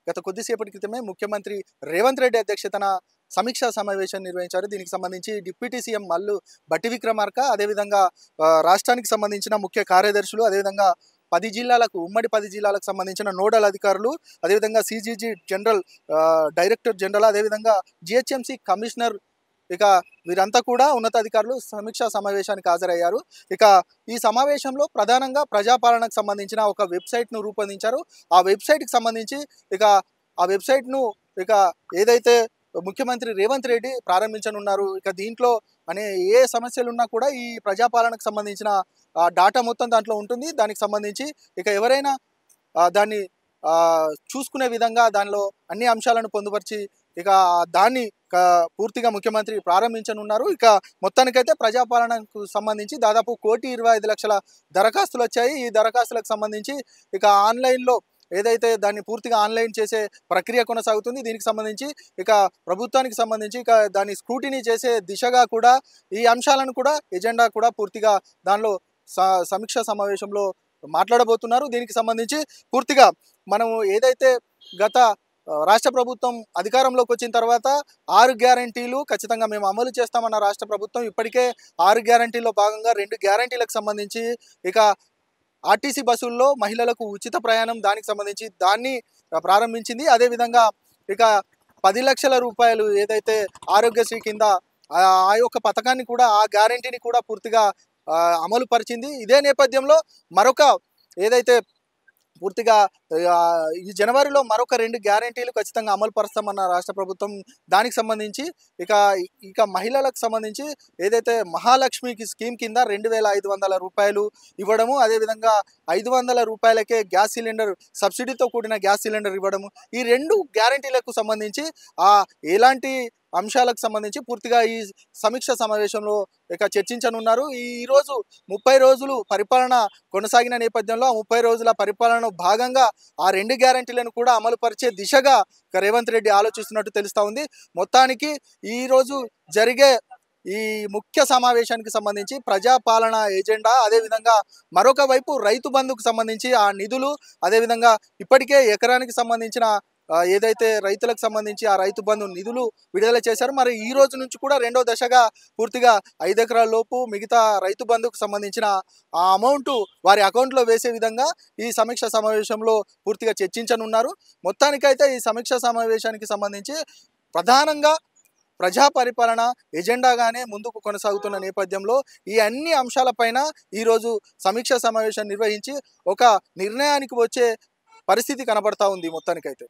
గత కొద్దిసేపటి క్రితమే ముఖ్యమంత్రి రేవంత్ రెడ్డి అధ్యక్షతన సమీక్షా సమావేశం నిర్వహించారు. దీనికి సంబంధించి డిప్యూటీ సీఎం మల్లు భట్టి విక్రమార్క, అదేవిధంగా రాష్ట్రానికి సంబంధించిన ముఖ్య కార్యదర్శులు, అదేవిధంగా 10 జిల్లాలకు ఉమ్మడి 10 జిల్లాలకు సంబంధించిన నోడల్ అధికారులు, అదేవిధంగా సిజిజి జనరల్ డైరెక్టర్ జనరల్, అదేవిధంగా జిహెచ్ఎంసి కమిషనర్, ఇక వీరంతా కూడా ఉన్నతాధికారులు సమీక్షా సమావేశానికి హాజరయ్యారు. ఇక ఈ సమావేశంలో ప్రధానంగా ప్రజాపాలనకు సంబంధించిన ఒక వెబ్సైట్ను రూపొందించారు. ఆ వెబ్సైట్కి సంబంధించి ఇక ఆ వెబ్సైట్ను ఇక ఏదైతే ముఖ్యమంత్రి రేవంత్ రెడ్డి ప్రారంభించనున్నారు, ఇక దీంట్లో అనే ఏ సమస్యలున్నా కూడా ఈ ప్రజాపాలనకు సంబంధించిన డాటా మొత్తం దాంట్లో ఉంటుంది. దానికి సంబంధించి ఇక ఎవరైనా దాన్ని చూసుకునే విధంగా దానిలో అన్ని అంశాలను పొందుపరిచి ఇక దాన్ని పూర్తిగా ముఖ్యమంత్రి ప్రారంభించనున్నారు. ఇక మొత్తానికైతే ప్రజాపాలనకు సంబంధించి దాదాపు 1,25,00,000 దరఖాస్తులు వచ్చాయి. ఈ దరఖాస్తులకు సంబంధించి ఇక ఆన్లైన్లో ఏదైతే దాన్ని పూర్తిగా ఆన్లైన్ చేసే ప్రక్రియ కొనసాగుతుంది. దీనికి సంబంధించి ఇక ప్రభుత్వానికి సంబంధించి ఇక దాన్ని స్క్రూటినీ చేసే దిశగా కూడా ఈ అంశాలను కూడా ఎజెండా కూడా పూర్తిగా దానిలో సమీక్షా సమావేశంలో మాట్లాడబోతున్నారు. దీనికి సంబంధించి పూర్తిగా మనము ఏదైతే గత రాష్ట్ర ప్రభుత్వం అధికారంలోకి వచ్చిన తర్వాత 6 గ్యారంటీలు ఖచ్చితంగా మేము అమలు చేస్తామన్న రాష్ట్ర ప్రభుత్వం ఇప్పటికే 6 గ్యారంటీల్లో భాగంగా 2 గ్యారంటీలకు సంబంధించి ఇక ఆర్టీసీ బస్సుల్లో మహిళలకు ఉచిత ప్రయాణం దానికి సంబంధించి దాన్ని ప్రారంభించింది. అదేవిధంగా ఇక 10 లక్షల రూపాయలు ఏదైతే ఆరోగ్యశ్రీ కింద ఆ యొక్క పథకాన్ని కూడా ఆ గ్యారంటీని కూడా పూర్తిగా అమలు పరిచింది. ఇదే నేపథ్యంలో మరొక ఏదైతే పూర్తిగా ఈ జనవరిలో మరొక 2 గ్యారంటీలు ఖచ్చితంగా అమలు పరుస్తామన్న రాష్ట్ర ప్రభుత్వం. దానికి సంబంధించి ఇక మహిళలకు సంబంధించి ఏదైతే మహాలక్ష్మికి స్కీమ్ కింద 2,500 రూపాయలు ఇవ్వడము, అదేవిధంగా 500 రూపాయలకే గ్యాస్ సిలిండర్ సబ్సిడీతో కూడిన గ్యాస్ సిలిండర్ ఇవ్వడము, ఈ 2 గ్యారంటీలకు సంబంధించి ఎలాంటి అంశాలకు సంబంధించి పూర్తిగా ఈ సమీక్ష సమావేశంలో ఇక చర్చించనున్నారు. ఈరోజు 30 రోజులు పరిపాలన కొనసాగిన నేపథ్యంలో ఆ 30 రోజుల పరిపాలన భాగంగా ఆ 2 గ్యారంటీలను కూడా అమలు పరిచే దిశగా రేవంత్ రెడ్డి ఆలోచిస్తున్నట్టు తెలుస్తూ ఉంది. మొత్తానికి ఈరోజు జరిగే ఈ ముఖ్య సమావేశానికి సంబంధించి ప్రజాపాలన ఎజెండా, అదేవిధంగా మరొక వైపు రైతు బంధుకు సంబంధించి ఆ నిధులు, అదేవిధంగా ఇప్పటికే ఎకరానికి సంబంధించిన ఏదైతే రైతులకు సంబంధించి ఆ రైతు బంధు నిధులు విడుదల చేశారు. మరి ఈ రోజు నుంచి కూడా 2వ దశగా పూర్తిగా 5 ఎకరాల లోపు మిగతా రైతు బంధుకు సంబంధించిన ఆ అమౌంట్ వారి అకౌంట్లో వేసే విధంగా ఈ సమీక్ష సమావేశంలో పూర్తిగా చర్చించనున్నారు. మొత్తానికైతే ఈ సమీక్ష సమావేశానికి సంబంధించి ప్రధానంగా ప్రజా పరిపాలన ఎజెండాగానే ముందుకు కొనసాగుతున్న నేపథ్యంలో ఈ అన్ని అంశాలపైన ఈరోజు సమీక్ష సమావేశం నిర్వహించి ఒక నిర్ణయానికి వచ్చే పరిస్థితి కనబడతా ఉంది మొత్తానికైతే.